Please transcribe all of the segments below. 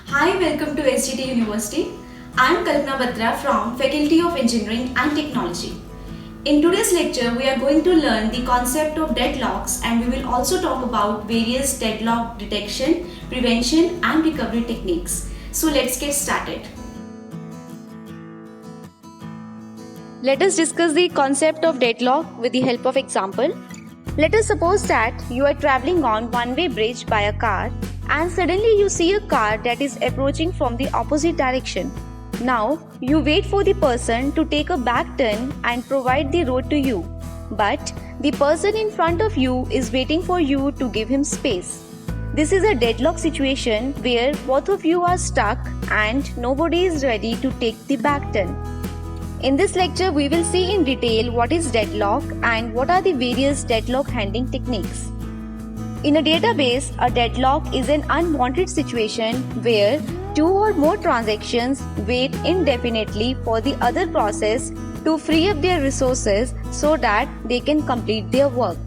Hi, welcome to SGT University. I am Kalpana Batra from Faculty of Engineering and Technology. In today's lecture, we are going to learn the concept of deadlocks, and we will also talk about various deadlock detection, prevention and recovery techniques. So let's get started. Let us discuss the concept of deadlock with the help of example. Let us suppose that you are traveling on one-way bridge by a car and suddenly you see a car that is approaching from the opposite direction. Now, you wait for the person to take a back turn and provide the road to you. But the person in front of you is waiting for you to give him space. This is a deadlock situation where both of you are stuck and nobody is ready to take the back turn. In this lecture, we will see in detail what is deadlock and what are the various deadlock handling techniques. In a database, a deadlock is an unwanted situation where two or more transactions wait indefinitely for the other process to free up their resources so that they can complete their work.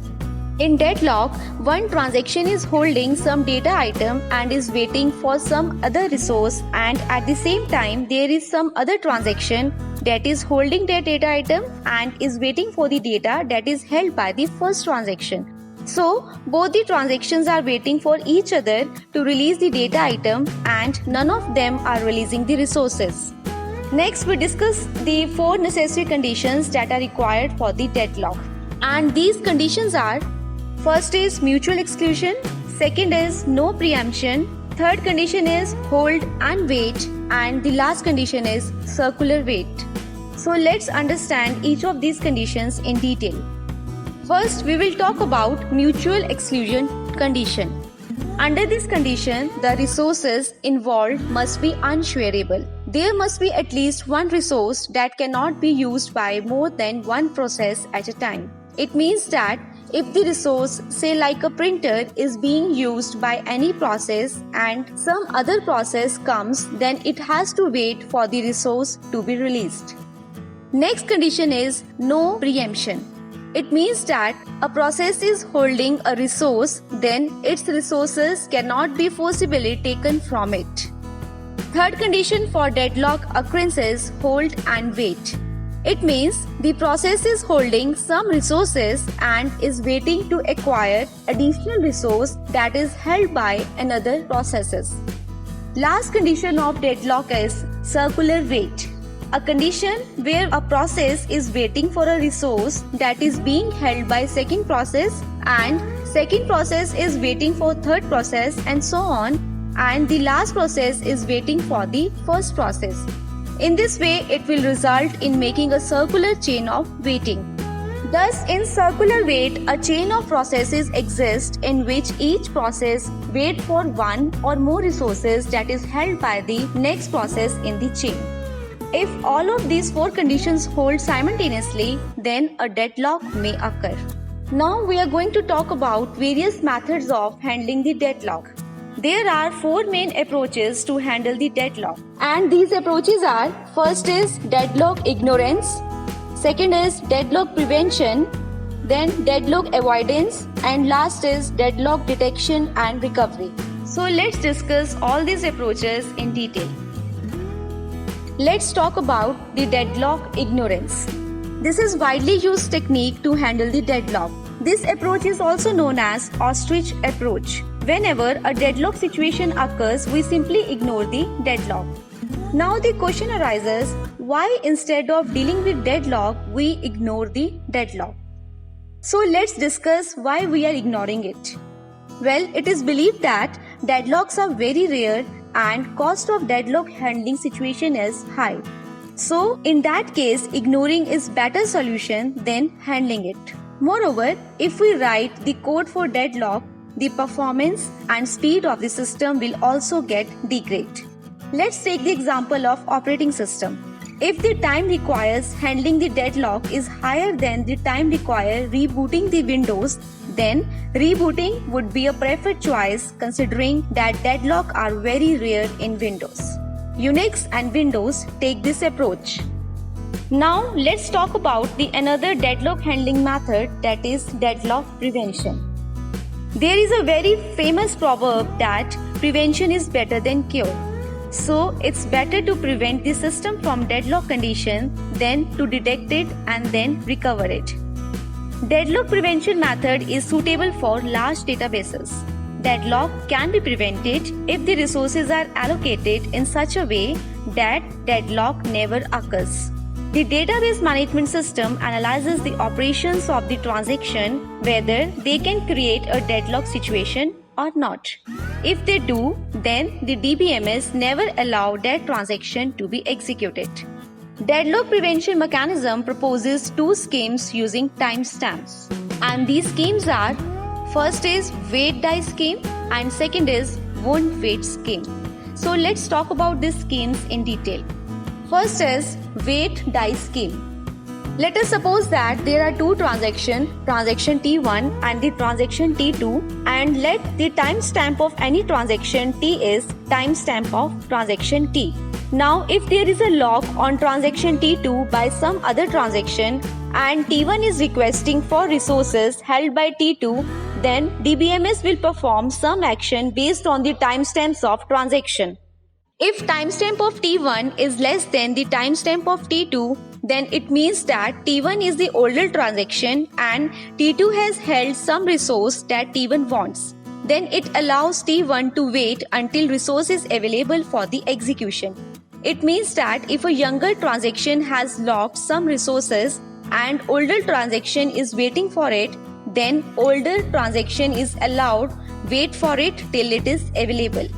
In deadlock, one transaction is holding some data item and is waiting for some other resource, and at the same time there is some other transaction that is holding their data item and is waiting for the data that is held by the first transaction. So, both the transactions are waiting for each other to release the data item and none of them are releasing the resources. Next, we discuss the 4 necessary conditions that are required for the deadlock. And these conditions are: first is mutual exclusion, second is no preemption, third condition is hold and wait, and the last condition is circular wait. So let's understand each of these conditions in detail. First, we will talk about mutual exclusion condition. Under this condition, the resources involved must be unshareable. There must be at least one resource that cannot be used by more than one process at a time. It means that if the resource, say like a printer, is being used by any process and some other process comes, then it has to wait for the resource to be released. Next condition is no preemption. It means that a process is holding a resource, then its resources cannot be forcibly taken from it. Third condition for deadlock occurrence is hold and wait. It means the process is holding some resources and is waiting to acquire additional resource that is held by another processes. Last condition of deadlock is circular wait. A condition where a process is waiting for a resource that is being held by second process and second process is waiting for third process and so on, and the last process is waiting for the first process. In this way, it will result in making a circular chain of waiting. Thus, in circular wait, a chain of processes exists in which each process waits for one or more resources that is held by the next process in the chain. If all of these 4 conditions hold simultaneously, then a deadlock may occur. Now we are going to talk about various methods of handling the deadlock. There are 4 main approaches to handle the deadlock, and these approaches are: first is deadlock ignorance, second is deadlock prevention, then deadlock avoidance, and last is deadlock detection and recovery. So let's discuss all these approaches in detail. Let's talk about the deadlock ignorance. This is widely used technique to handle the deadlock. This approach is also known as ostrich approach. Whenever a deadlock situation occurs, we simply ignore the deadlock. Now the question arises, why instead of dealing with deadlock, we ignore the deadlock? So let's discuss why we are ignoring it. Well, it is believed that deadlocks are very rare and cost of deadlock handling situation is high. So in that case, ignoring is better solution than handling it. Moreover, if we write the code for deadlock, the performance and speed of the system will also get degraded. Let's take the example of operating system. If the time requires handling the deadlock is higher than the time required rebooting the Windows, then rebooting would be a preferred choice considering that deadlock are very rare in Windows. Unix and Windows take this approach. Now let's talk about the another deadlock handling method, that is deadlock prevention. There is a very famous proverb that prevention is better than cure. So it's better to prevent the system from deadlock condition than to detect it and then recover it. Deadlock prevention method is suitable for large databases. Deadlock can be prevented if the resources are allocated in such a way that deadlock never occurs. The database management system analyzes the operations of the transaction, whether they can create a deadlock situation or not. If they do, then the DBMS never allow that transaction to be executed. Deadlock prevention mechanism proposes two schemes using timestamps. And these schemes are: first is wait die scheme and second is won't wait scheme. So let's talk about these schemes in detail. First is wait die scheme. Let us suppose that there are two transactions, transaction T1 and the transaction T2, and let the timestamp of any transaction T is timestamp of transaction T. Now if there is a lock on transaction T2 by some other transaction and T1 is requesting for resources held by T2, then DBMS will perform some action based on the timestamps of transaction. If timestamp of T1 is less than the timestamp of T2, then it means that T1 is the older transaction and T2 has held some resource that T1 wants. Then it allows T1 to wait until resource is available for the execution. It means that if a younger transaction has locked some resources and older transaction is waiting for it, then older transaction is allowed wait for it till it is available.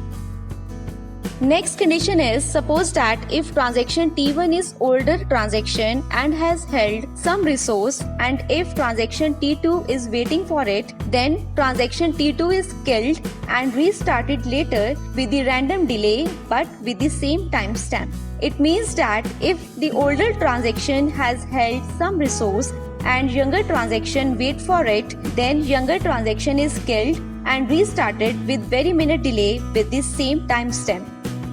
Next condition is, suppose that if transaction T1 is older transaction and has held some resource, and if transaction T2 is waiting for it, then transaction T2 is killed and restarted later with the random delay but with the same timestamp. It means that if the older transaction has held some resource and younger transaction wait for it, then younger transaction is killed and restarted with very minute delay with the same timestamp.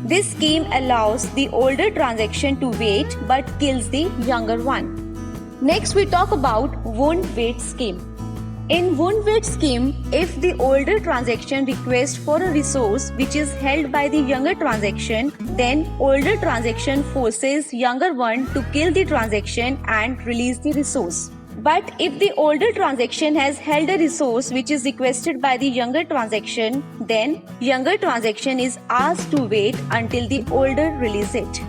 This scheme allows the older transaction to wait but kills the younger one. Next we talk about won't wait scheme. In won't wait scheme, if the older transaction requests for a resource which is held by the younger transaction, then older transaction forces younger one to kill the transaction and release the resource. But if the older transaction has held a resource which is requested by the younger transaction, then younger transaction is asked to wait until the older release it.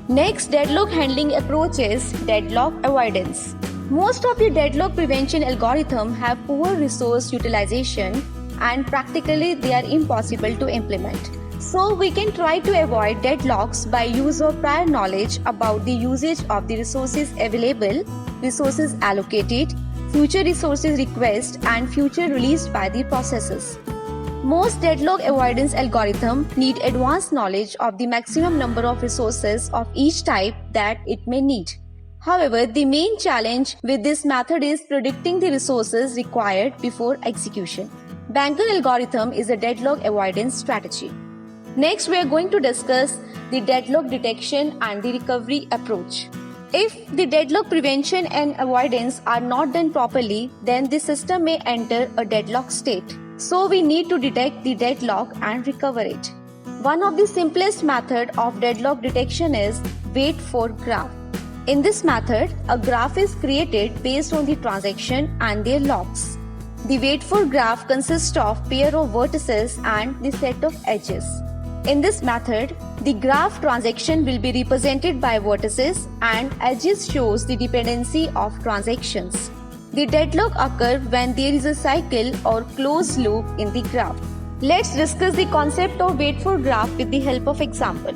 Next deadlock handling approach is deadlock avoidance. Most of the deadlock prevention algorithms have poor resource utilization and practically they are impossible to implement. So we can try to avoid deadlocks by use of prior knowledge about the usage of the resources available, resources allocated, future resources request and future released by the processes. Most deadlock avoidance algorithms need advanced knowledge of the maximum number of resources of each type that it may need. However, the main challenge with this method is predicting the resources required before execution. Banker algorithm is a deadlock avoidance strategy. Next, we are going to discuss the deadlock detection and the recovery approach. If the deadlock prevention and avoidance are not done properly, then the system may enter a deadlock state. So we need to detect the deadlock and recover it. One of the simplest methods of deadlock detection is wait for graph. In this method, a graph is created based on the transaction and their locks. The wait for graph consists of pair of vertices and the set of edges. In this method, the graph transaction will be represented by vertices and edges shows the dependency of transactions. The deadlock occurs when there is a cycle or closed loop in the graph. Let's discuss the concept of wait for graph with the help of example.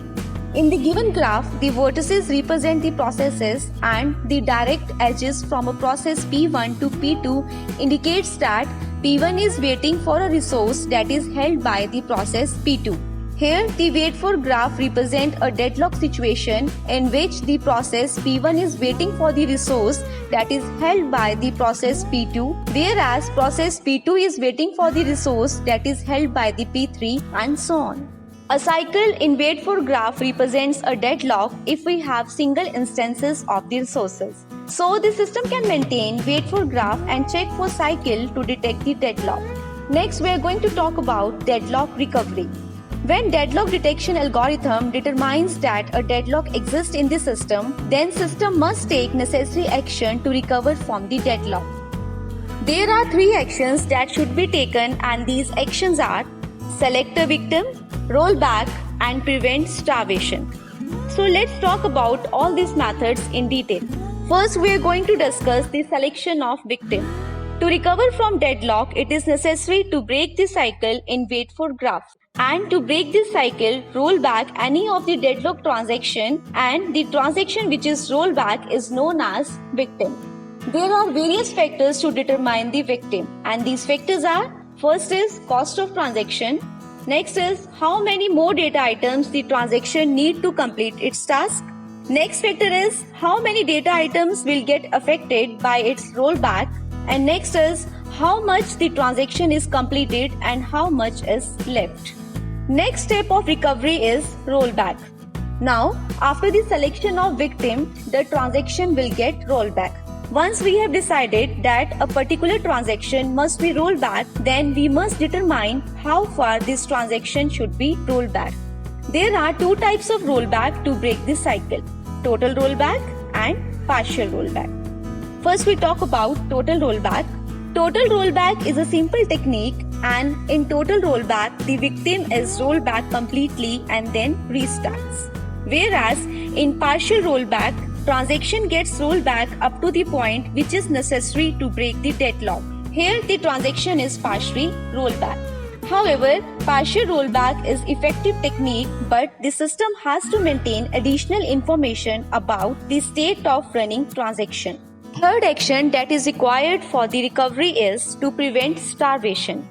In the given graph, the vertices represent the processes and the direct edges from a process P1 to P2 indicates that P1 is waiting for a resource that is held by the process P2. Here, the wait for graph represents a deadlock situation in which the process P1 is waiting for the resource that is held by the process P2, whereas process P2 is waiting for the resource that is held by the P3 and so on. A cycle in wait for graph represents a deadlock if we have single instances of the resources. So the system can maintain wait for graph and check for cycle to detect the deadlock. Next, we are going to talk about deadlock recovery. When deadlock detection algorithm determines that a deadlock exists in the system, then system must take necessary action to recover from the deadlock. There are 3 actions that should be taken, and these actions are select a victim, roll back, and prevent starvation. So let's talk about all these methods in detail. First, we are going to discuss the selection of victim. To recover from deadlock, it is necessary to break the cycle in wait for graph. And to break this cycle, roll back any of the deadlock transaction, and the transaction which is rolled back is known as victim. There are various factors to determine the victim, and these factors are: first is cost of transaction, next is how many more data items the transaction need to complete its task, next factor is how many data items will get affected by its rollback, and next is how much the transaction is completed and how much is left. Next step of recovery is rollback. Now, after the selection of victim, the transaction will get rolled back. Once we have decided that a particular transaction must be rolled back, then we must determine how far this transaction should be rolled back. There are 2 types of rollback to break this cycle: total rollback and partial rollback. First, we talk about total rollback. Total rollback is a simple technique, and in total rollback, the victim is rolled back completely and then restarts. Whereas in partial rollback, transaction gets rolled back up to the point which is necessary to break the deadlock. Here, the transaction is partially rolled back. However, partial rollback is effective technique, but the system has to maintain additional information about the state of running transaction. Third action that is required for the recovery is to prevent starvation.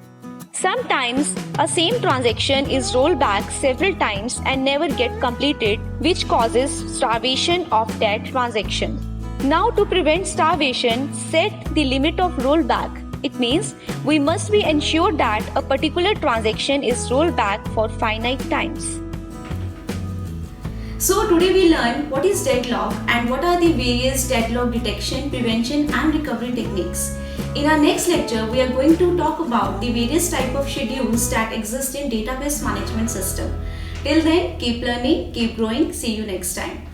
Sometimes a same transaction is rolled back several times and never get completed, which causes starvation of that transaction. Now, to prevent starvation, set the limit of rollback. It means we must be ensured that a particular transaction is rolled back for finite times. So today we learned what is deadlock and what are the various deadlock detection, prevention and recovery techniques. In our next lecture, we are going to talk about the various type of schedules that exist in database management system. Till then, keep learning, keep growing. See you next time.